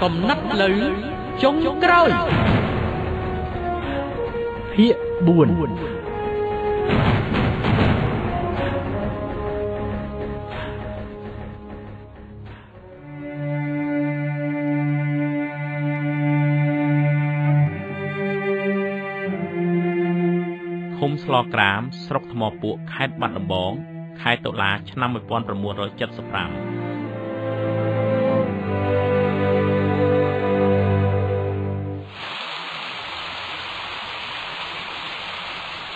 កំណត់លើចុងក្រោយភាគ4ឃុំស្លក្រាមស្រុកថ្មពួកខេត្តបាត់ដំបងខែតុលាឆ្នាំ1975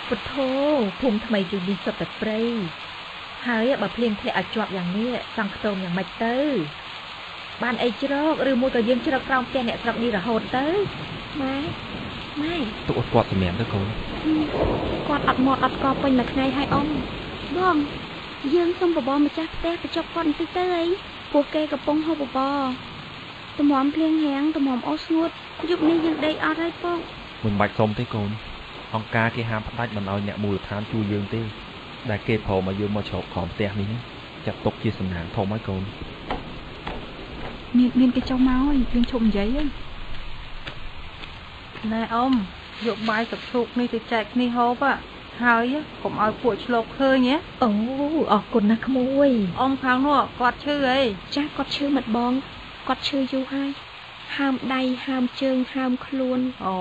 ពុទ្ធោភូមិថ្មីយូរនេះសុទ្ធតែព្រៃហើយបើភ្លៀងធ្លាក់ឲ្យជាប់យ៉ាងនេះសង់ខ្ទមយ៉ាងម៉េចទៅបានអីជ្រកឬមួយក៏យើងជ្រកក្រោមផ្ទះអ្នកស្រុកនេះរហូតទៅម៉ែទុកឲ្យគាត់សម្រាប់ទៅកូនគាត់អត់មកអត់កពេញមួយថ្ងៃហើយអ៊ំបងយើងសុំបបរម្ចាស់ផ្ទះបញ្ចុកគាត់បន្តិចទៅអីពួកគេកំពុងហូបបបរតម្រាំភ្លៀងរាំងតម្រាំអូសស្ងួតយប់នេះយើងដេកអត់ហើយពុកមិនបាច់សុំទេកូនអង្គការគេហាមផ្ដាច់មិនឲ្យអ្នកមូលដ្ឋានជួយយើងទេដែលគេព្រមឲ្យយើងមកជ្រកក្រោមផ្ទះនេះចាត់ទុកជាសំណាងធំហើយកូនមានគេចុះមកហើយយើងឈប់និយាយហើយណែអ៊ំយកបាយទឹកឈូកនេះទៅចែកគ្នាហូបហើយកុំឲ្យពួកឆ្លប់ឃើញហ៎អូអរគុណណាស់ក្មួយអ៊ំខាងនោះគាត់ឈឺអីចាស់គាត់ឈឺមិត្តបងគាត់ឈឺយូរហើយហើមដៃហើមជើងហើមខ្លួនអូ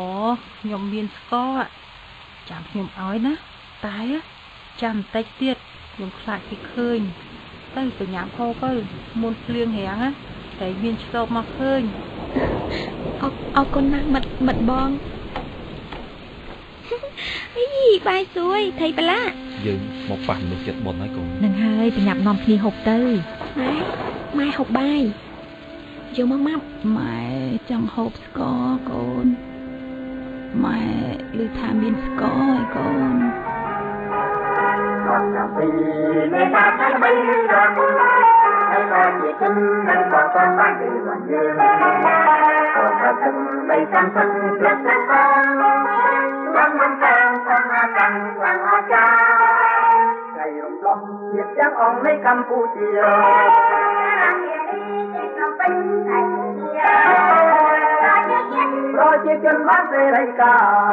ខ្ញុំមានស្ករចាំខ្ញុំឲ្យណាតែចាំបន្តិចទៀតខ្ញុំខ្លាចគេឃើញទៅបញ្ញាប់ហូបទៅមុនភ្លៀងរាំងតែមានឆ្លប់មកឃើញអរគុណណាស់មិត្តបងអីបាយស្រួយថៃបលាយើងមកប៉ះមនុស្សចិត្តបុនហើយកូននឹងហើយបញ្ញាប់នាំគ្នាហូបទៅម៉ែហូបបាយយកមកម៉ាប់ម៉ែចង់ហូបស្ករកូនម៉ែឮថាមានស្ករហើយកូនពីមេតាថាបីរំហើយក៏ជាគិននឹងក៏តាមបានពីวันយើងក៏ថាគិនបីតាមសឹងព្រឹកទៅបានមិនតាមផងអាចាំខ្លាំងអាចារ្យใจរំលំជាតិទាំងអង្គនៃកម្ពុជាប្រជាជនបានសេរីការ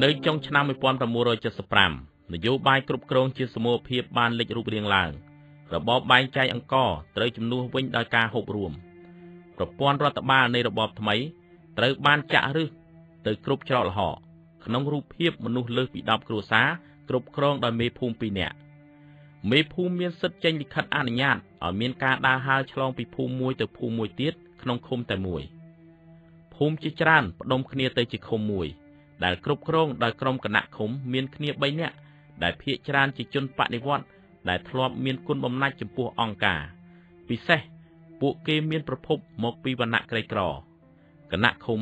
នៅចុងឆ្នាំ1975នយោបាយគ្រប់គ្រងជាសមូហភាពបានលេចរូបរាងឡើងរបបបែងចែកអង្គរត្រូវជំនួសវិញដោយការហូបរួមប្រព័ន្ធរដ្ឋបាលនៃរបបថ្មីត្រូវបានចាក់ឫសទៅគ្រប់ច្រកល្ហកក្នុងរូបភាពមនុស្សលើសពី10គ្រួសារគ្រប់គ្រងដោយមេភូមិ2នាក់មេភូមិមានសិទ្ធិចេញលិខិតអនុញ្ញាតឲ្យមានការដើរហើរឆ្លងពីភូមិមួយទៅភូមិមួយទៀតក្នុងឃុំតែមួយភូមិជាច្រើនផ្ដុំគ្នាទៅជាឃុំមួយដែលគ្រប់គ្រងដោយក្រុមគណៈឃុំមានគ្នា3នាក់ដែលភាគច្រើនជាជនបដិវត្តន៍ដែលធ្លាប់មានគុណបំណាច់ចំពោះអង្គការពិសេសពួកគេមានប្រភពមកពីវណ្ណៈក្រីក្រគណៈឃុំ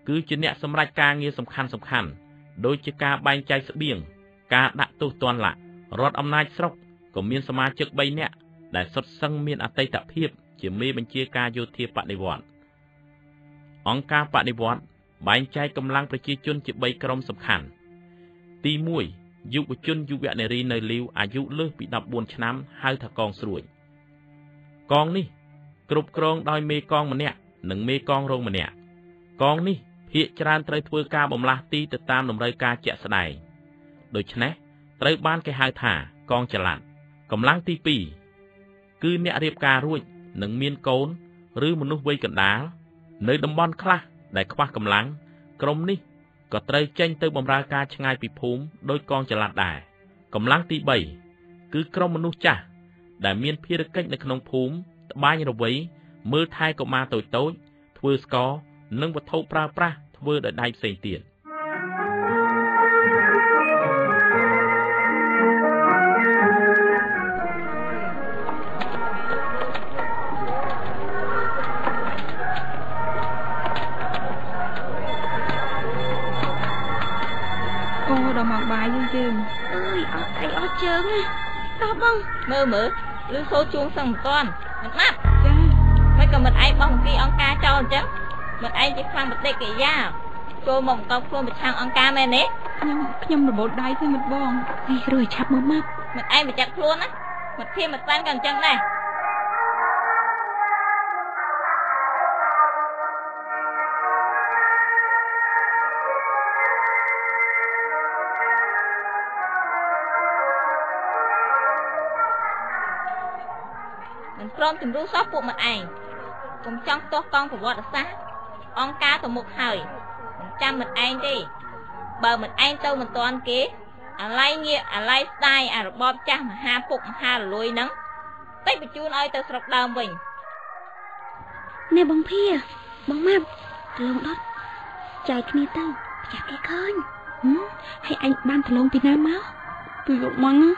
គឺជាអ្នកសម្រេចការងារសំខាន់ដូចជាការបែងចែកស្បៀងការដាក់ទោសទណ្ឌរដ្ឋអំណាចស្រុកក៏មានសមាជិក3នាក់ដែលសុទ្ធសឹងមានអតីតភាពជាមេបញ្ជាការយោធាបដិវត្តន៍អង្គការបដិវត្តន៍បែងចែកកម្លាំងប្រជាជនជា3ក្រុមសំខាន់ទី1យុវជនយុវនារីនៅលីវអាយុលើសពី14ឆ្នាំហៅថាកងស្រួយកងនេះគ្រប់គ្រងដោយមេកងម្នាក់និងមេកងរងម្នាក់កងនេះភាគច្រើនត្រូវធ្វើការបម្លាស់ទីទៅតាមតម្រូវការជាក់ស្ដែងដូច្នេះត្រូវបានគេហៅថាកងចល័តកម្លាំងទី2គឺអ្នករៀបការរួចនិងមានកូនឬមនុស្សវ័យកណ្ដាលនៅតំបន់ខ្លះដែលខ្វះកម្លាំងក្រុមនេះក៏ត្រូវចេញទៅបម្រើការឆ្ងាយពីភូមិដោយកងចល័តដែរកម្លាំងទី3គឺក្រុមមនុស្សចាស់ដែលមានភារកិច្ចនៅក្នុងភូមិត្បាញរវៃមើលថែកុមារតូចៗធ្វើស្ករនិងវត្ថុប្រើប្រាស់ធ្វើដោយដៃផ្សេងទៀតដល់មកបាយយើងទេ ជើងណាតោះបងមើលឬសូជួងសឹងមិនតាន់មិនម៉ាប់ ចា មិនក៏មិនឯងបោះអង្គាអង្គការចោលអញ្ចឹងមិនឯងជាខ្លាំងបដិកិរិយាចូលមកបង្កប់ខ្លួនប្រឆាំងអង្គការមែនទេខ្ញុំរបូតដៃទៅមិនបងនេះរួយឆាប់មកម៉ាប់មិនឯងបញ្ចាត់ខ្លួនណាមិនធៀមមិនស្បានក៏អញ្ចឹងដែរមិនព្រមជំរុះសោះពួកមិនឯងកុំចង់ទាស់កងប្រវត្តិសាស្ត្រអង្គការទៅមុខហើយមិនចាំមិនឯងទេបើមិនឯងទៅមិនតាន់គេអាឡ័យងាកអាឡ័យស្ដាយអារបបចាស់មហាពុកមហារលួយហ្នឹងតិចបញ្ជូនឲ្យទៅស្រុកដើមវិញនេះបងភាបងម៉ាប់ត្រឡងដុតចែកគ្នាទៅប្រចាំគេឃើញហើយអញបានត្រឡងពីណាមកពីលោកមកណា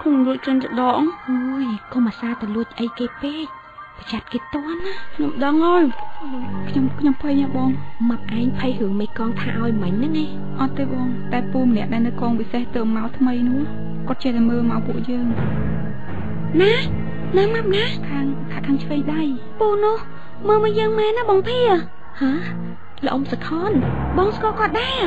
ខ្ញុំលួចចិនចដងអូយកុំអាសាទៅលួចអីគេពេកប្រចាំគេតន់ណាខ្ញុំដឹងហើយខ្ញុំភ័យណាបងម៉ាប់ឯងភ័យរឿងមេកងថាឲ្យមិញហ្នឹងឯងអត់ទេបងតែពូម្នាក់ដែលនៅកងពិសេសទៅមកថ្មីនោះគាត់ចេះតែមើលមកពួកយើងណាម៉ាប់ណាខាងឆ្វេងដៃពូនោះមើលមកយើងមែនណាបងភាហ៎លោកអ៊ំសខនបងស្គាល់គាត់ដែរ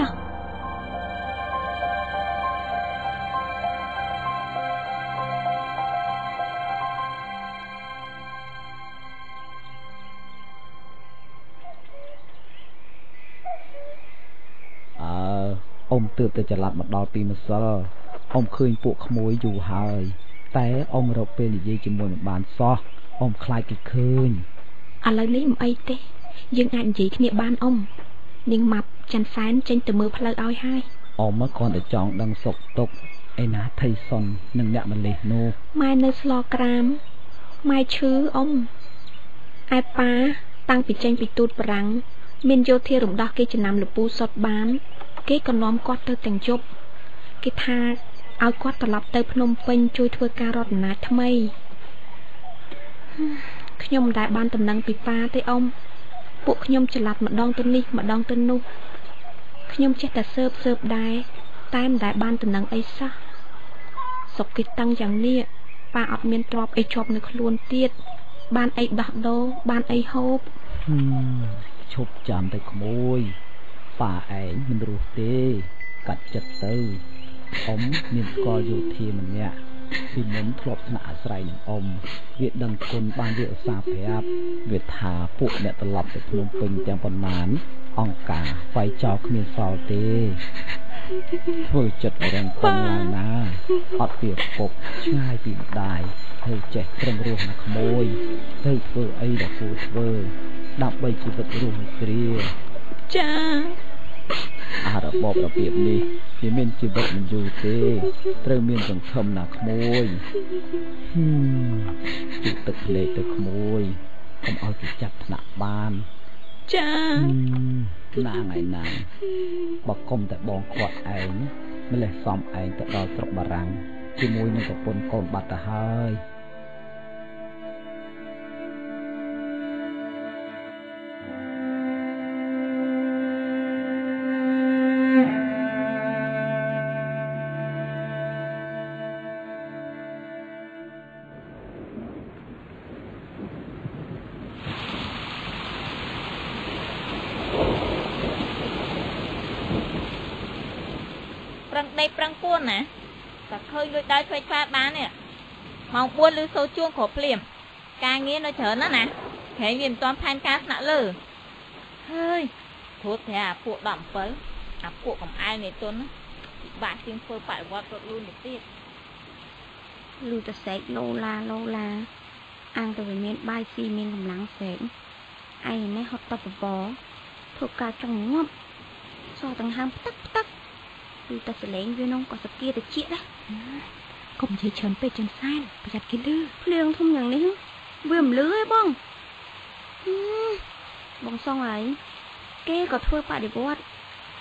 អ៊ំទើបតែច្រឡប់មកដល់ពីម្សិលអ៊ំឃើញពួកក្មួយយូរហើយតែអ៊ំរកពេលនិយាយជាមួយមិនបានសោះអ៊ំខ្លាចគេឃើញឥឡូវនេះមិនអីទេយើងអាចនិយាយគ្នាបានអ៊ំនាងម៉ាប់ច័ន្ទសែនចេញទៅមើលផ្លូវឲ្យហើយអ៊ំមកគ្រាន់តែចង់ដឹងសុខទុក្ខឯណាថៃសុននិងអ្នកម្លេះនោះម៉ែនៅស្លក្រាមម៉ែឈឺអ៊ំឯប៉ាតាំងពីចេញពីទូតបារាំងមានយោធារំដោះគេចំណាំលពូសុតបានគេក៏នាំគាត់ទៅទាំងយប់គេថាឲ្យគាត់ត្រឡប់ទៅភ្នំពេញជួយធ្វើការរដ្ឋអំណាចថ្មីខ្ញុំមិនដែលបានតំណែងពីប៉ាទេអ៊ំពួកខ្ញុំច្រឡាត់ម្ដងទៅនេះម្ដងទៅនោះខ្ញុំចេះតែស៊ើបដែរតែមិនដែលបានតំណែងអីសោះសុកគេតាំងយ៉ាងនេះប៉ាអត់មានទ្រព្យអីជាប់នៅខ្លួនទៀតបានអីដោះដូរបានអីហូបឈប់ចាំទៅក្មួយប៉ាឯងមិនរស់ទេកាត់ចិត្តទៅអ៊ំមានស្គាល់យោធាម្នាក់ពីមុនធ្លាប់ស្នាក់អាស្រ័យនឹងអ៊ំវាដឹងគុណបានវាឧស្សាហ៍ប្រាប់វាថាពួកអ្នកត្រឡប់ទៅភ្នំពេញទាំងប៉ុន្មានអង្គការវាយចោលគ្មានសល់ទេធ្វើចិត្តរឹងប៉ឹងឡើងណាអត់ពីពុកឆ្ងាយពីម្ដាយហើយចេះត្រឹមរស់ណាក្មួយទៅធ្វើអីដែលគួរធ្វើដើម្បីជីវិតរស់គ្រាចាអារបបរបៀបនេះវាមានជីវិតមិនយូរទេត្រូវមានសង្ឃឹមណាក្មួយទូទឹកភ្លេចទៅក្មួយកុំឲ្យគេចាប់ថ្នាក់បានចាណាថ្ងៃណាបើកុំតែបងគាត់ឯងម្លេះសំឯងទៅដល់ស្រុកបារាំងជាមួយនឹងប្រពន្ធកូនបាត់ទៅហើយប្រឹងពួនណាតែឃើញលួចដល់ឆ្វេងខ្វាតបាននេះម៉ោង 4 ឬសូជួងគ្រាប់ភ្លាមការងារនៅច្រើនណាស់ណាក្រែងវាមិនទាន់ផែនការស្នាក់លើហើយព្រោះតែអាពួក17អាពួកកំអែលនេះទុនពិបាកជាងធ្វើបដិវត្តរត់លូនទៅទៀតលូតសេកឡូឡាអាងទៅវាមានបាយស៊ីមានកម្លាំងសេកឯនេះហត់តបបធ្វើការចង់ងាប់សោះទាំងហាមផ្ទឹកគឺតែសលេងវានងក៏សគាទៅជាដែរកុំនិយាយច្រើនពេកចិនសែនប្រយ័ត្នគេលឺភ្លៀងធំយ៉ាងនេះវាមិនលឺទេបងសងហើយគេក៏ធ្វើបដិវត្ត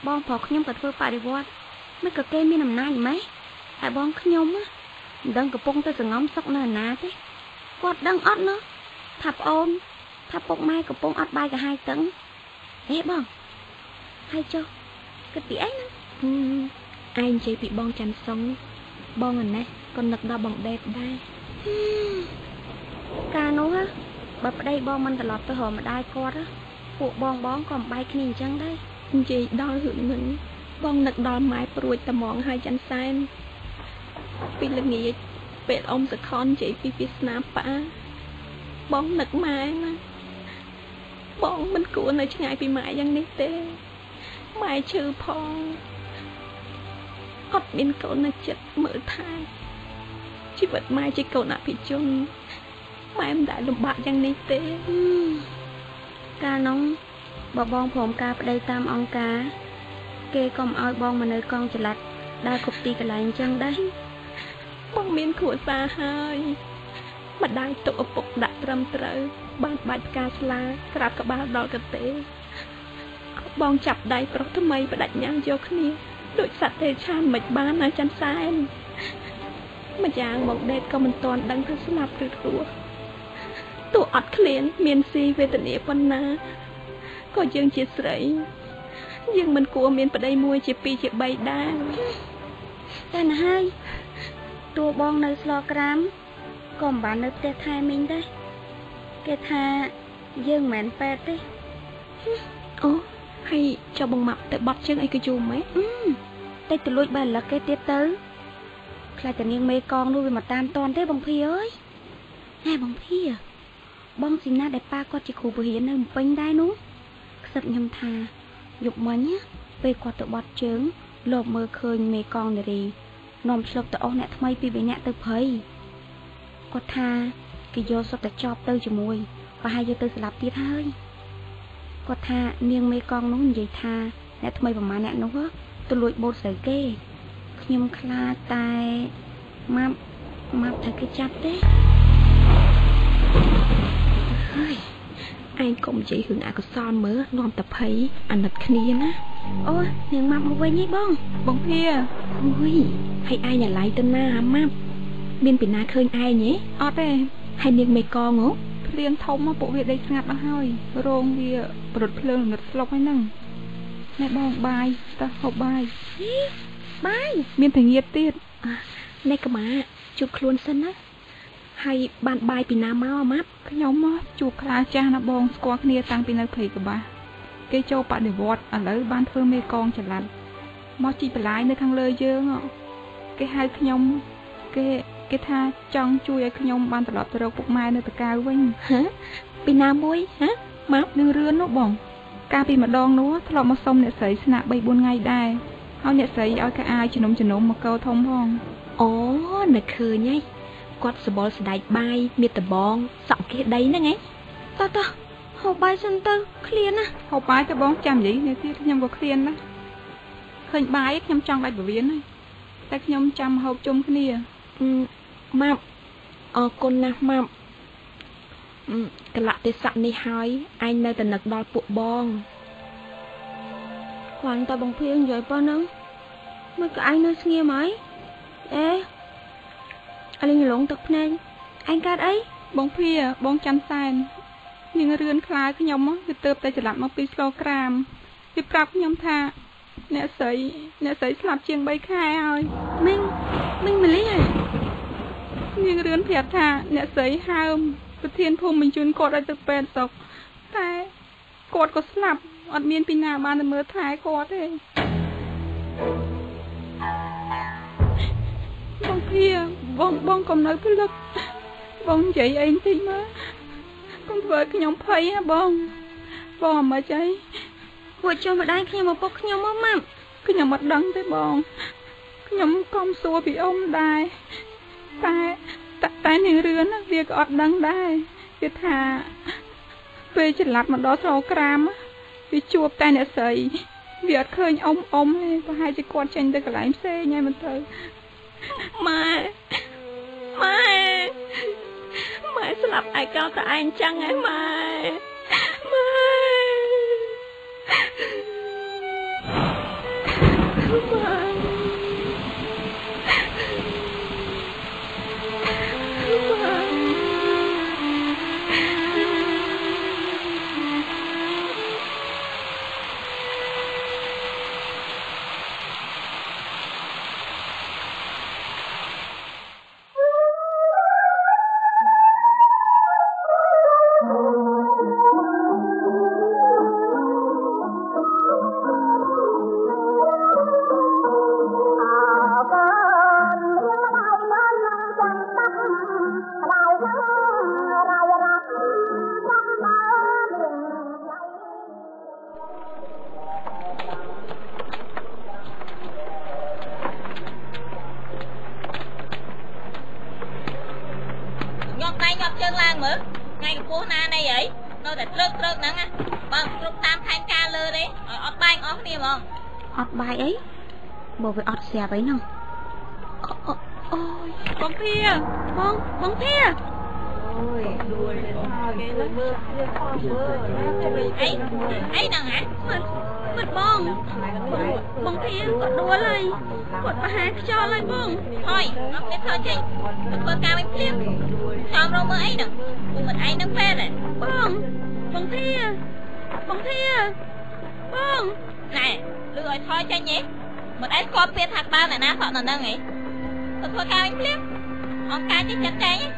បងប្រុសខ្ញុំក៏ធ្វើបដិវត្តមិនក៏គេមានអំណាចម៉េចតែបងខ្ញុំមិនដឹងកំពុងតែសងំសុកនៅណាទេគាត់ដឹងអត់ណោះថាប្អូនថាពុកម៉ែកំពុងអត់បាយកាហាយតឹងហេបងហើយចុះគិតពីអីណាឯងនិយាយពីបងច័ន្ទសុង បងអានេះក៏នឹកដល់បងដេតដែរកាលនោះបើប្តីបងមិនត្រឡប់ទៅរកម្ដាយគាត់ពួកបងក៏បែកគ្នាអញ្ចឹងដែរនិយាយដល់រឿងនេះបងនឹកដល់ម៉ែព្រួយត្មងហើយចាន់សែនពីល្ងាចពេលអ៊ំសខននិយាយពីវាសនាប៉ាបងនឹកម៉ែណាបងមិនគួរនៅឆ្ងាយពីម៉ែយ៉ាងនេះទេម៉ែឈឺផងអត់មានកូននៅចិត្តមើលថែជីវិតម៉ែជាកូនអភិជនម៉ែមិនដែលលំបាកយ៉ាងនេះទេកាលនោះបើបងព្រមការប្តីតាមអង្គការគេកុំឲ្យបងមកនៅកងចល័តដើរគ្រប់ទីកន្លែងអញ្ចឹងដែរបងមានគ្រួសារហើយម្ដាយទុកឪពុកដាក់ត្រឹមត្រូវបានបាច់ផ្កាស្លាក្រាបក្បាលដល់កទេបងចាប់ដៃប្រុសថ្មីបដិញ្ញាយកគ្នាដូចសត្វទេឆានមិនបានណាចាន់សែនម្យ៉ាងមកដេតក៏មិនទាន់ដឹងថាស្លាប់ឬរស់ទោះអត់ឃ្លានមានស៊ីវេទនាប៉ុណ្ណាក៏យើងជាស្រីយើងមិនគួរមានប្តីមួយជាពីរជាបីដែរតែណាហើយតួបងនៅស្លក្រាមក៏មិនបាននៅផ្ទះថែមីងដែរគេថាយើងមិនមែនពេទ្យទេអូហើយចុះបងម៉ាប់ទៅបត់ជើងអីក៏យូរម៉េចតែទៅលួចបែរលឹកគេទៀតទៅខ្លាចតែនាងមេកងនោះវាមកតាមតន់ទេបងភីអើយណែបងភីបងស៊ីណាដែលប៉ាគាត់ជាគ្រូបរិញ្ញានៅពេញដែរនោះខ្សឹបខ្ញុំថាយប់មិញពេលគាត់ទៅបត់ជើងលោកមើលឃើញមេកងនារីនាំឆ្លុកទៅអស់អ្នកថ្មីពីរនាក់ទៅព្រៃគាត់ថាគេយកសុទ្ធតែចប់ទៅជាមួយប្រហែលយកទៅស្លាប់ទៀតហើយគាត់ថានាងមេកងនោះនិយាយថាអ្នកថ្មីប្រហែលអ្នកនោះទៅលួចបូតស្រូវគេខ្ញុំខ្លាចតែម៉ាប់ថាគេចាប់ទេហើយឯងកុំនិយាយរឿងអកុសលមើលនាំតែភ័យអាណិតគ្នាណាអូនាងម៉ាប់មកវិញហីបងភាអូយហើយឯងអាឡៃទៅណាម៉ាប់មានពីណាឃើញឯងហ៎អត់ទេហើយនាងមេកងហ៎ភ្លៀងធំមកពួកវាដេកស្ងាត់អស់ហើយរោងវាប្រត់ភ្លើងងឹតស្លុកហើយហ្នឹងណែបងបាយតើហូបបាយមានតែងៀតទៀតណែកម៉ាជួបខ្លួនសិនណាហើយបានបាយពីណាមកម៉ាប់ខ្ញុំមកជួបខ្លាចាស់ណាបងស្គាល់គ្នាតាំងពីនៅព្រៃកបាសគេចូលបដិវត្តឥឡូវបានធ្វើមេកងចល័តមកជីបន្លាយនៅខាងលើយើងគេហៅខ្ញុំគេថាចង់ជួយឲ្យខ្ញុំបានត្រឡប់ទៅរកពុកម៉ែនៅតកៅវិញពីណាមួយម៉ាប់នឹងរឿននោះបងកាលពីម្ដងនោះធ្លាប់មកសុំអ្នកស្រីស្នាក់ 3-4 ថ្ងៃដែរហើយអ្នកស្រីឲ្យកៅអាវជំនុំមកកោធំផងអូនឹកឃើញហើយគាត់សបល់ស្ដែកបាយមានតបងសក់គេដីហ្នឹងឯងតោះហូបបាយសិនទៅឃ្លានណាហូបបាយទៅបងចាំនិយាយនេះទៀតខ្ញុំក៏ឃ្លានណាឃើញបាយខ្ញុំចង់ដាច់ពវៀនហើយតែខ្ញុំចាំហូបជុំគ្នាម៉ាប់អរគុណណាស់ម៉ាប់កលៈទេសៈនេះហើយឯងនៅតែនឹកដល់ពួកបងខ្លាំងតែបងភៀងនិយាយប៉ុណ្ណឹងមិនក៏ឯងនៅស្ងៀមហើយអេអលេងលងទឹកភ្នែកឯងកើតអីបងភៀបងចាំសែននាងរឿនខ្លាខ្ញុំវាទៅតែច្រឡំមកពីស្លក្រាមវាប្រាប់ខ្ញុំថាអ្នកស្រីស្លាប់ជាង3ខែហើយមីងមលីនាងរឿនប្រាប់ថាអ្នកស្រីហើមប្រធានភូមិបញ្ជូនគាត់ឲ្យទៅពេទ្យស្រុកតែគាត់ក៏ស្លាប់អត់មានពីណាបានទៅមើលថែគាត់ទេបងភៀបងកុំនៅភ្លឹកបងនិយាយអីបន្តិចមើលកុំធ្វើខ្ញុំភ័យណាបងអមិនអីពួកចុះម្ដាយខ្ញុំឪពុកខ្ញុំមកម៉ាប់ខ្ញុំអត់ដឹងទេបងខ្ញុំកុំសួរពីអ៊ំដែរតែនាងរឿនវាក៏អត់ដឹងដែរវាថាពេលច្រឡាត់មកដល់ស្រុកក្រាមវាជួបតែអ្នកស្រីវាអត់ឃើញអ៊ំទេប្រហែលជាគាត់ចេញទៅកន្លែងផ្សេងហើយមិនទៅម៉ែស្លាប់ឯកោតែឯងចឹងហ៎ម៉ែ ងាប់ជើងឡើងមើលថ្ងៃកំពស់ណានៃអីនៅតែត្រឹកហ្នឹងណាបើគ្រប់តាមផែនការលើទេឲ្យអត់បែកអស់គ្នាហ្មងអត់បាយអីបើវាអត់ស្រាប់អីហ្នឹងអូយបងភាបងភាអូយដួលទៅហើយគេមើលគ្នាផងមើលអីហ្នឹងហ៎មិនបងភាគាត់ដួលហើយគាត់ប្រហែលខ្យល់ហើយបងហើយអត់មានធ្វើចេញធ្វើការមិនភ្លាមចាំរកមើលអីហ្នឹងពុំមិនឯងនឹងពេទ្យទេបងភាបងណែលឺឲ្យថយចេញហ៎មិនឯងស្គាល់ពាក្យថាក្បាលអ្នកណាសក់នៅហ្នឹងហ៎ទៅធ្វើការមិនភ្លាមអង្គការចេះចាត់ចែងហ៎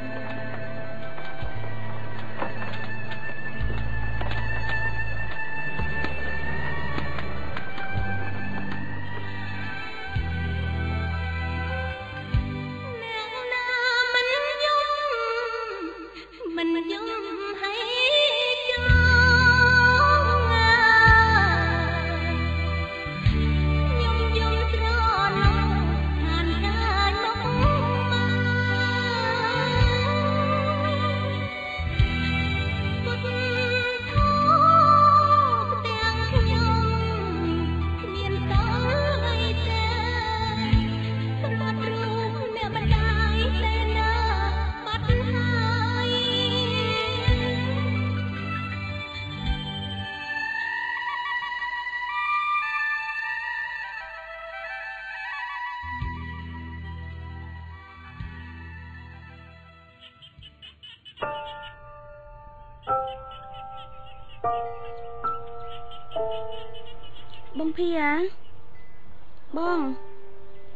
បងភា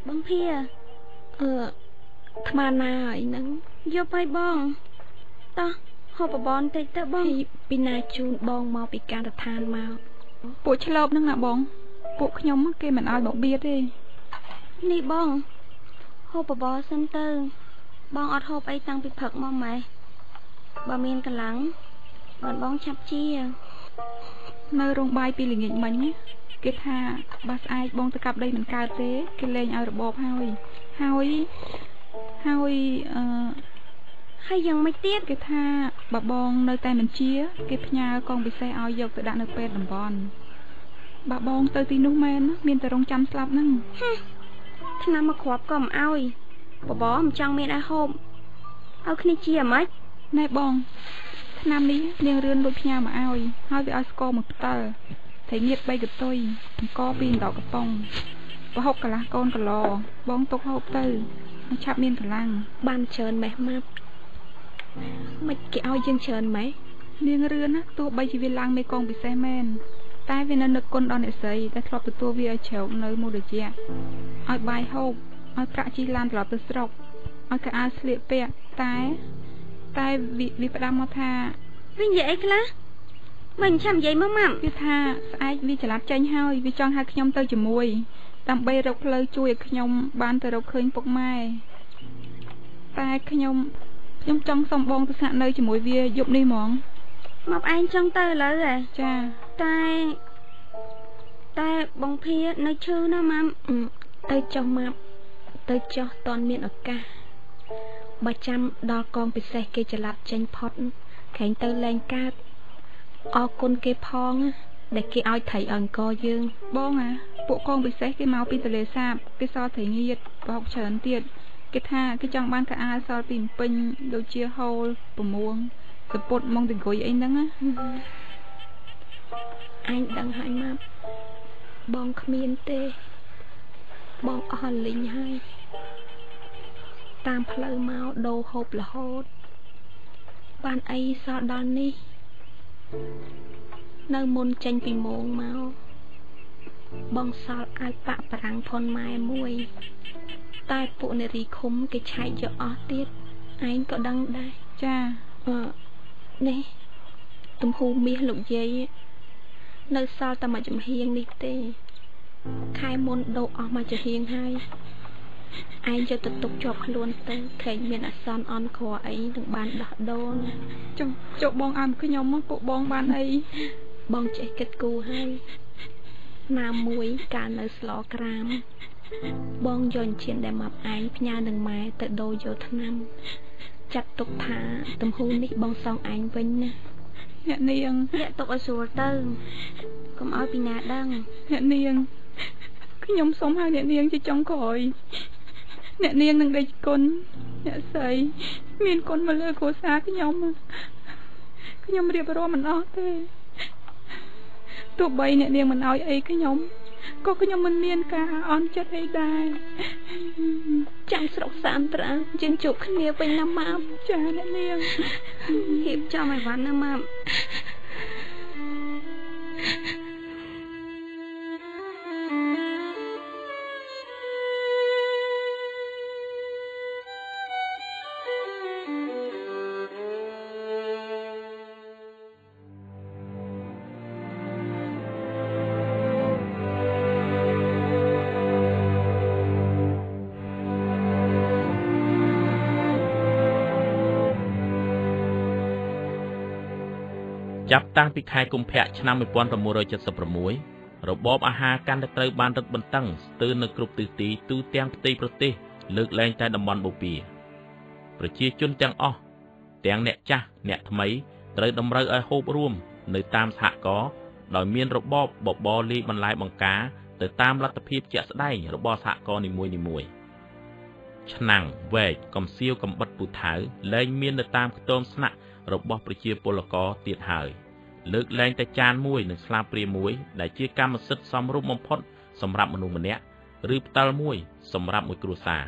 បងភាថ្មណាអីហ្នឹងយកไปបងតោះហូបបបនតិចទៅបងពីណាជូនបងមកពីការដ្ឋានមកពួកឆ្លប់ហ្នឹងណាបងពួកខ្ញុំគេមិនឲ្យបងបៀតទេនេះបងហូបបបសិនទៅបងអត់ហូបអីតាំងពីព្រឹកមកម៉ែបើមានកម្លាំងបងឆាប់ជានៅរោងបាយពីល្ងាចមិញគេថាបើស្អែកបងទៅកាប់ដីមិនកើតទេគេលែងឲ្យរបបហើយយ៉ាងមិនទៀតគេថាបើបងនៅតែមិនជាគេផ្ញើកងពិសេសឲ្យយកទៅដាក់នៅពេទ្យតំបន់បើបងទៅទីនោះមែនមានតែរងចាំស្លាប់ហ្នឹងឆ្នាំមកគ្រាប់ក៏មិនឲ្យបបមិនចង់មានឲ្យហូបឲ្យគ្នាជាហ្មងណែបងឆ្នាំនេះនាងរឿនលួចផ្ញើមកឲ្យហើយវាឲ្យស្គរមួយផ្តិលត្រីងៀត3កតុយអង្គ2ដកកំប៉ុងប្រហុកកន្លះកូនកឡបងទុកហូបទៅនឹងឆាប់មានកម្លាំងបានច្រើនម៉េះម៉ាប់មិនគេឲ្យយើងច្រើនម៉េះនាងរឿនណាទោះបីជាវាឡើងមេកងពិសេសមែនតែវានៅនឹកគុណដល់អ្នកស្រីតែធ្លាប់ទទួលវាឲ្យជ្រោកនៅមួយរយៈឲ្យបាយហូបឲ្យប្រាក់ជិះឡានត្រឡប់ទៅស្រុកឲ្យកៅអៅស្លៀកពាក់តែវាផ្ដាំមកថាវិញនិយាយអីខ្លះមិនចាំនិយាយមកម៉ាំវាថាស្អែកវាច្រឡាត់ចេញហើយវាចង់ហៅខ្ញុំទៅជាមួយដើម្បីរកផ្លូវជួយឲ្យខ្ញុំបានទៅរកឃើញពុកម៉ែតែខ្ញុំចង់សុំបងទៅស្នាក់នៅជាមួយវាយប់នេះហ្មងមកឯងចង់ទៅឥឡូវហ៎ចាតែបងភានៅឈឺណាម៉ាំទៅចុះម៉ាប់ទៅចុះតន់មានឱកាសបើចាំដល់កងពិសេសគេច្រឡាត់ចេញផុតក្រែងទៅលែងកើតអរគុណគេផងដែលគេឲ្យត្រីអង្គរយើងបងពួកកងពិសេសគេមកពីទន្លេសាបគេសល់ត្រីងៀតប្រហុកច្រើនទៀតគេថាគេចង់បានកៅអៅសល់ពីពេញដូចជាហូលប្រមួងសពុតម៉ងតង្គុយអីហ្នឹងអញដឹងហើយម៉ាប់បងគ្មានទេបងអស់លីងហើយតាមផ្លូវមកដូរហូបរហូតបានអីសល់ដល់នេះនៅមុនចេញពីម៉ោងមកបងសល់អាវប៉ាក់ប្រាំងផុនម៉ែមួយតែពួកនារីឃុំគេឆែកយកអស់ទៀតឯងក៏ដឹងដែរចានេះទំហូរមាសលោកយាយនៅសល់តែមួយចំហៀងនេះទេខែមុនដូរអស់មួយចំហៀងហើយឯងយកទៅទុកជាប់ខ្លួនទៅខែងមានអាសន្នអន់ក្រអីនឹងបានដោះដូរណាចុះបងឲ្យខ្ញុំមកពួកបងបានអីបងចេះគិតគូរហើយណាមួយកាលនៅស្លក្រាមបងយកឈានដែលម៉ាប់ឯងផ្ញើនឹងម៉ែទៅដូរយកថ្នាំ ចាត់ទុកថាទំហូរនេះបងសងឯងវិញណាអ្នកនាងអ្នកទុកឲ្យស្រួលទៅកុំឲ្យពីណាដឹងអ្នកនាងខ្ញុំសូមហៅអ្នកនាងជាចុងក្រោយអ្នកនាងនឹងដេកគុណអ្នកស្រីមានគុណមកលើគ្រួសារខ្ញុំរៀបរាប់មិនអស់ទេទោះបីអ្នកនាងមិនឲ្យអីខ្ញុំក៏ខ្ញុំមិនមានការអន់ចិត្តអីដែរចាំស្រុកសានត្រាយើងជួបគ្នាវិញណាម៉ាប់ចាអ្នកនាងហៀបចំឲ្យវ៉ាន់ណាម៉ាប់ចាប់តាំងពីខែកុម្ភៈឆ្នាំ1976របបអាហារកាន់តែត្រូវបានរឹតបន្តឹងស្ទើរនៅគ្រប់ទិសទីទូទាំងផ្ទៃប្រទេសលើកលែងតែតំបន់បូព៌ាប្រជាជនទាំងអស់ទាំងអ្នកចាស់អ្នកថ្មីត្រូវតម្រូវឲ្យហូបរួមនៅតាមសហករណ៍ដោយមានរបបបបរលាយបន្លែបង្ការទៅតាមលទ្ធភាពជាក់ស្ដែងរបស់សហករណ៍នីមួយៗឆ្នាំងវែកកំសៀវកំបិតពូថៅលែងមាននៅតាមខ្ទមស្នាក់របស់ប្រជាពលករទៀតហើយលើកលែងតែចានមួយនិងស្លាបព្រាមួយដែលជាកម្មសិទ្ធិសមរម្យបំផុតសម្រាប់មនុស្សម្នាក់ឬផ្តិលមួយសម្រាប់មួយគ្រួសារ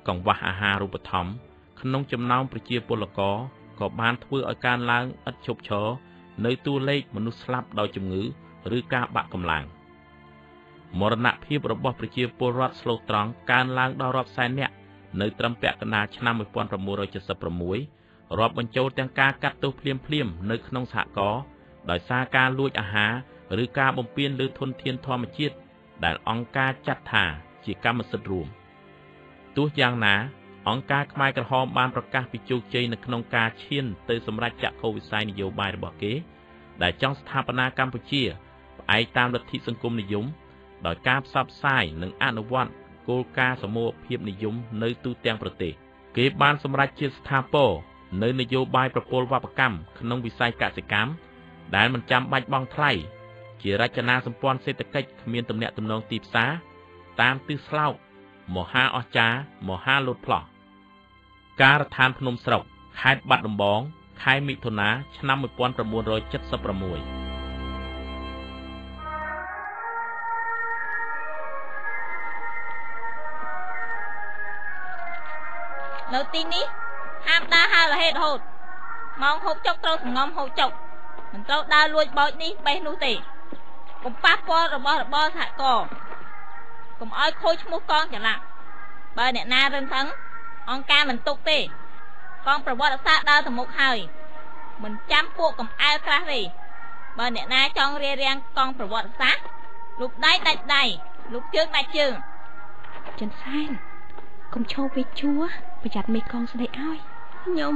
កង្វះអាហារូបត្ថម្ភក្នុងចំណោមប្រជាពលករក៏បានធ្វើឲ្យកើនឡើងឥតឈប់ឈរនៅតួលេខមនុស្សស្លាប់ដោយជំងឺឬការបាក់កម្លាំងមរណភាពរបស់ប្រជាពលរដ្ឋស្លូតត្រង់កើនឡើងដល់រាប់សែននាក់នៅត្រឹមពាក់កណ្ដាលឆ្នាំ1976រាប់បញ្ចូលទាំងការកាត់ទោសភ្លាមៗនៅក្នុងសហករណ៍ដោយសារការលួចអាហារឬការបំពានលើធនធានធម្មជាតិដែលអង្គការចាត់ថាជាកម្មសិទ្ធិរួមទោះយ៉ាងណាអង្គការខ្មែរក្រហមបានប្រកាសពីជោគជ័យនៅក្នុងការឈានទៅសម្រេចចក្ខុវិស័យនយោបាយរបស់គេដែលចង់ស្ថាបនាកម្ពុជាផ្អែកតាមលទ្ធិសង្គមនិយមដោយការផ្សព្វផ្សាយនិងអនុវត្តគោលការណ៍សមូហភាពនិយមនៅទូទាំងប្រទេសគេបានសម្រេចជាស្ថាពរនៅនយោបាយប្រពលវប្បកម្មក្នុងវិស័យកសិកម្មដែលមិនចាំបាច់បង់ថ្លៃជារចនាសម្ព័ន្ធសេដ្ឋកិច្ចគ្មានទំនាក់ទំនងទីផ្សារតាមទិសស្លោកមហាអស្ចារ្យមហាលោតផ្លោះការដ្ឋានភ្នំស្រុកខេត្តបាត់ដំបងខែមិថុនាឆ្នាំ1976នៅទីនេះហាមដើរហើររហេតរហូតម៉ោងហូបចុកត្រូវសងំហូបចុកមិនត្រូវដើរលួចបោចនេះបេះនោះទេកុំប៉ះពាល់របស់របរសហគមន៍កុំឲ្យខូចឈ្មោះកងចល័កបើអ្នកណារឹងខឹងអង្គការមិនទុកទេកងប្រវត្តិសាស្ត្រដើរទៅមុខហើយមិនចាំពួកកំអែលខ្លះទេបើអ្នកណាចង់រារាំងកងប្រវត្តិសាស្ត្រលូកដៃដាច់ដៃលូកជើងដាច់ជើងចិនសែនកុំឈោវិជួប្រយ័ត្នមេកងស្ដីឲ្យខ្ញុំ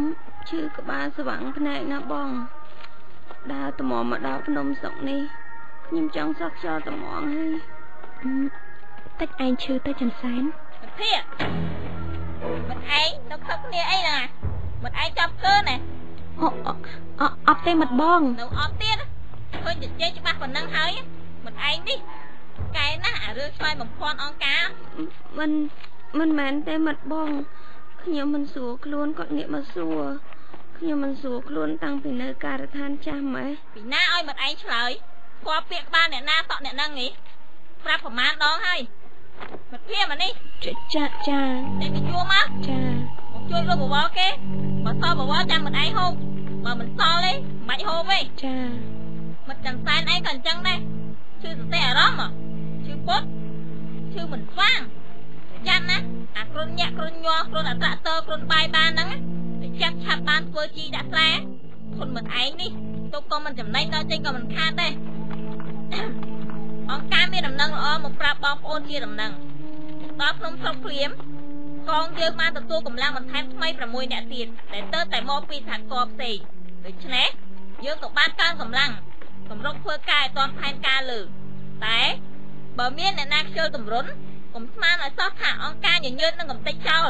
ឈឺក្បាលស្វាំងភ្នែកណាបងដើរត្មមកដល់ភ្នំស្រុកនេះខ្ញុំចង់សក់ខ្យល់ត្មងហើយតិចឯងឈឺទៅចិនសែនភាកមិនឯងទៅខឹកគ្នាអីណាមិនឯងចាប់កើណាអត់ទេមិត្តបងនៅអត់ទៀតឃើញតែចេះច្បាស់ប៉ុណ្ណឹងហើយមិនឯងនេះកែណាស់អារឿងឆ្លើយបំភាន់អង្គការមិនមែនទេមិត្តបងខ្ញុំមិនស្រួលខ្លួនគាត់ងាកមកសួរខ្ញុំមិនស្រួលខ្លួនតាំងពីនៅការដ្ឋានចាស់ម៉េះពីណាឲ្យមិត្តឯងឆ្លើយស្គាល់ពាក្យក្បាលអ្នកណាតក់អ្នកហ្នឹងនេះប្រាប់ប្រមាណដងហើយមិត្តភៀមអានេះចាតែពីជួមកចាមកជួយរកបវរគេបើសល់បវរចាំមិត្តឯងហូបបើមិនសល់ទេមិនបាច់ហូបទេចាមិត្តចាំសែនឯងក៏អញ្ចឹងដែរឈឺសតិអារម្មណ៍ឈឺពុតឈឺមិនស្វាងចាំណាអាគ្រុនញាក់គ្រុនញ័រគ្រុនអាត្រាក់ទ័រគ្រុនបាយបានហ្នឹងតែចាប់ឆាប់បានធ្វើជីដាក់ស្លែធន់មិនឯងនេះទុកក៏មិនចំណេញដល់ចេញក៏មិនខាតដែរអង្គការមានដំណឹងល្អមកប្រាប់បងប្អូនជាដំណឹងដល់ភ្នំស្រុកភ្លាមកងយើងបានទទួលកម្លាំងបន្ថែមថ្មី6នាក់ទៀតដែលទៅតែមកពីសហគមន៍ផ្សេងដូច្នេះយើងក៏បានកើនកម្លាំងសម្រុកធ្វើការឲ្យទាន់ផែនការលើតែបើមានអ្នកណាខ្ជិលតម្រុនកុំស្មានឲ្យសោះថាអង្គការញញើតនឹងកំទេចចោល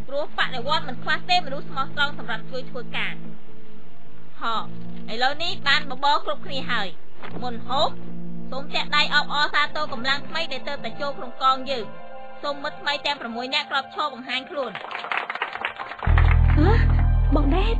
ព្រ ព្រោះបដិវត្តមិនខ្វះទេមនុស្សស្មោះត្រង់សម្រាប់ជួយធ្វើការហ៎ឥឡូវនេះបានបបរគ្រប់គ្នាហើយមុនហូបសូមចាក់ដៃអបអរសាទរកម្លាំងថ្មីដែលទើបតែចូលក្នុងកងយើងសូមមិត្តថ្មីទាំង6នាក់ក្របឈរបង្ហាញខ្លួនបងដេត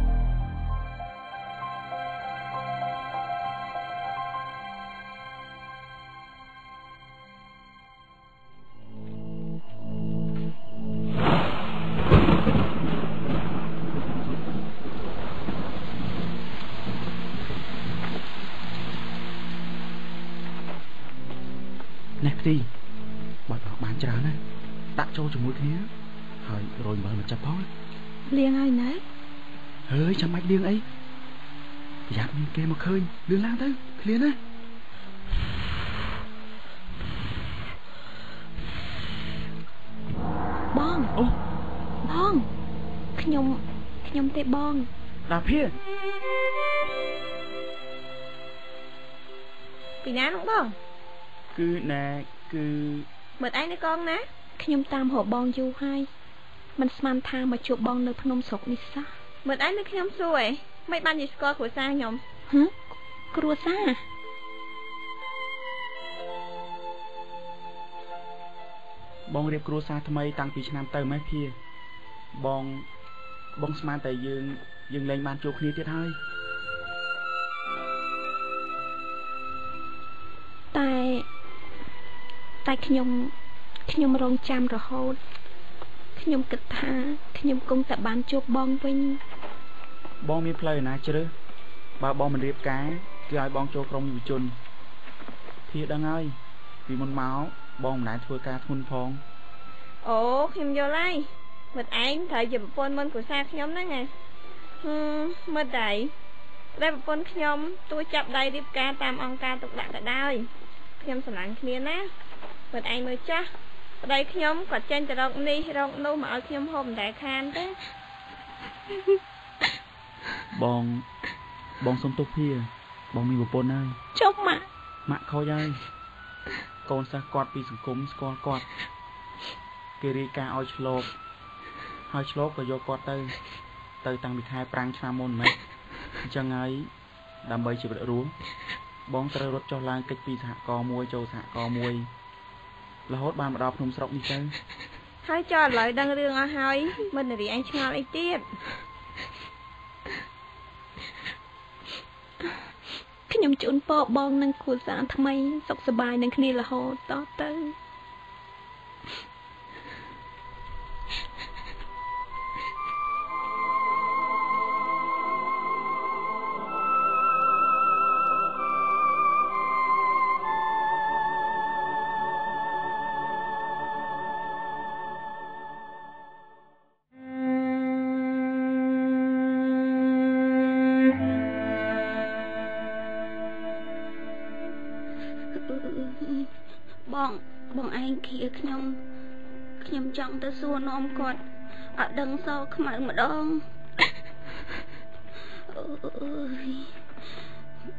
នេះទីបាត់បានច្រើនណាស់ដាក់ចូលជាមួយគ្នាហើយរយមើលមកចាប់ផងលៀងហើយណែហើយចាំបាច់លៀងអីប្រយ័ត្នមានគេមកឃើញលឿនឡើងទៅឃ្លានណាបងអូបងខ្ញុំទេបងដាភាពីណានោះបងគឺណែគឺមើលឯងនៅកងណាខ្ញុំតាមរកបងយូរហើយមិនស្មានថាមកជួបបងនៅភ្នំស្រុកនេះសោះមើលឯងនៅខ្ញុំសួរឯងមិនបាននិយាយស្គាល់គ្រួសារខ្ញុំគ្រួសារបងរៀបគ្រួសារថ្មីតាំងពីឆ្នាំទៅម៉េចភាបងស្មានតែយើងលែងបានជួបគ្នាទៀតហើយតែខ្ញុំរងចាំរហូតខ្ញុំគិតថាខ្ញុំគង់តែបានជួបបងវិញបងមានផ្លូវណាជ្រើសបើបងមិនរៀបការគឺឲ្យបងចូលក្រុមយុវជនធាដឹងហើយពីមុនមកបងមិនដែលធ្វើការធ្ងន់ផងអូខ្ញុំយល់ហើយមិត្តឯងត្រូវជាប្រពន្ធមុនគ្រួសារខ្ញុំហ្នឹងណាមិត្តដៃដែលប្រពន្ធខ្ញុំទួចាប់ដៃរៀបការតាមអង្គការទុកដាក់ក៏ដោយខ្ញុំស្រឡាញ់គ្នាណាមិត្តឯងមើលចាស់ប្តីខ្ញុំគាត់ចេញទៅរកនេះរកនោះមកឲ្យខ្ញុំហូបមិនដែលខានទេបងសុំទោសភាបងមានប្រពន្ធហើយចុះម៉ាក់ខូចហើយកូនសិស្សគាត់ពីសង្គមស្គាល់គាត់គេរាយការណ៍ឲ្យឆ្លប់ហើយឆ្លប់ក៏យកគាត់ទៅតាំងពីខែប្រាំងឆ្នាំមុនម៉េចអញ្ចឹងហើយដើម្បីជីវិតរស់បងត្រូវរត់ចុះឡើងកិច្ចពីសហគមន៍មួយចូលសហគមន៍មួយរហូតបានមកដល់ភ្នំស្រុកនេះទៅហើយចុះឥឡូវដឹងរឿងអស់ហើយមិននារីឯងឆ្ងល់អីទៀតខ្ញុំជូនពរបងនិងគ្រួសារថ្មីសុខសប្បាយនឹងគ្នារហូតតទៅបងឯងឃាខ្ញុំចង់ទៅសួរនាំគាត់អត់ដឹងសខ្មៅម្ដង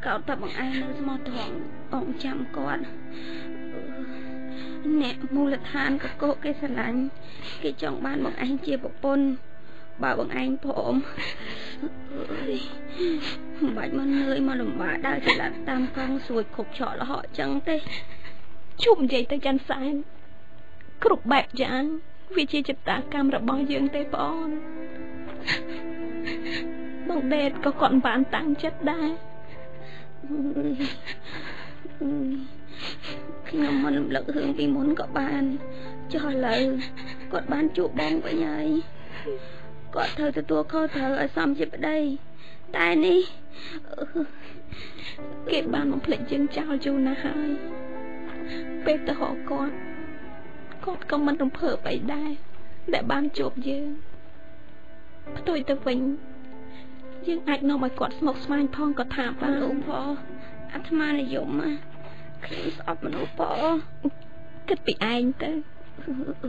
កោតតែបងឯងនៅស្មោះត្រង់អងចាំគាត់អ្នកមូលដ្ឋានកកគេស្រឡាញ់គេចង់បានបងឯងជាប្រពន្ធបើបងឯងព្រមមិនបាច់មកនឿយមកលំបាកដើរចល័តតាមកង់ស្រួយគ្រប់ច្រកលហកចឹងទេជួបនិយាយទៅច័ន្ទសែនគ្រប់បែបយ៉ាងវាជាចតាកម្មរបស់យើងទេបងអូនបងដេតក៏គាត់មិនបានតាំងចិត្តដែរខ្ញុំមិនរំលឹករឿងពីមុនក៏បានចុះឥឡូវគាត់បានជួបបងវិញហើយគាត់ត្រូវទទួលខុសត្រូវឲ្យសមជាប្តីតែនេះគេបានបំភ្លេចយើងចោលយូរណាស់ហើយពេលទៅរកគាត់ក៏មិនរំភើបអីដែរដែលបានជួបយើងផ្ទុយទៅវិញយើងអាចនាំឲ្យគាត់ស្មុគស្មាញផងក៏ថាបានលោកพ่อអាត្មានិយមខ្ញុំស្អប់មនុស្សพ่อគិតពីឯងទៅ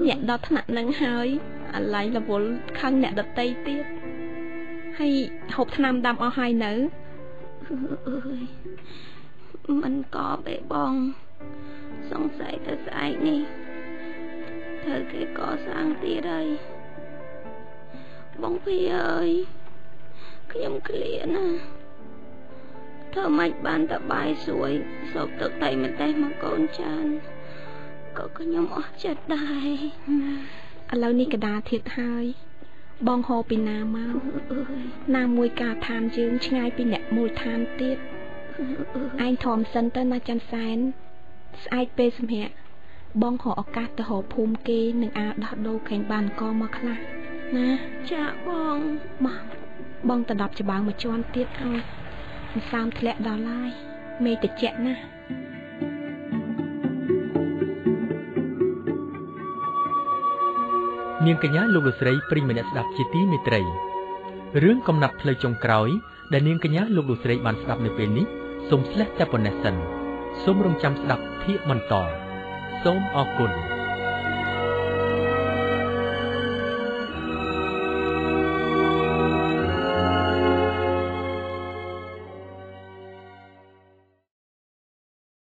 អ្នកដល់ថ្នាក់នឹងហើយអាឡ័យរវល់ខឹងអ្នកដតីទៀតហើយហូបថ្នាំដាំអស់ហើយនៅមិនក៏បេបងសង្ស័យទៅស្អែកនេះធ្វើគេកសាងទៀតហើយ បងភីអើយខ្ញុំឃ្លានណាធ្វើម៉េចបានតែបាយស្រួយសោកទឹកតែម្ទេសមកកូនចានក៏ខ្ញុំអស់ចិត្តដែរឥឡូវនេះកដាធៀបហើយបងហៅពីណាមកណាមួយការឋានយើងឆ្ងាយពីអ្នកមូលដ្ឋានទៀតឯងធំសិនទៅណាច័ន្ទសែនស្អែកពេលសម្រាប់បងហៅឱកាសទៅហៅភូមិគេនឹងអាដោះដូរខេងបានកមកខ្លះណាចាបងបងទៅ10ច្បាំងមួយជាន់ទៀតឲ្យមិនសាមធ្លាក់ដល់ហើយមេតិចណាស់នាងកញ្ញាលោកលោកស្រីប្រិយម្នាក់ស្ដាប់ជាទីមេត្រីរឿងកំណាត់ផ្លូវចុងក្រោយដែលនាងកញ្ញាលោកលោកស្រីបានស្ដាប់នៅពេលនេះសូមស្លេះតែប៉ុណ្ណេះសិនសូមរងចាំស្ដាប់ភាគបន្តសូមអរគុណ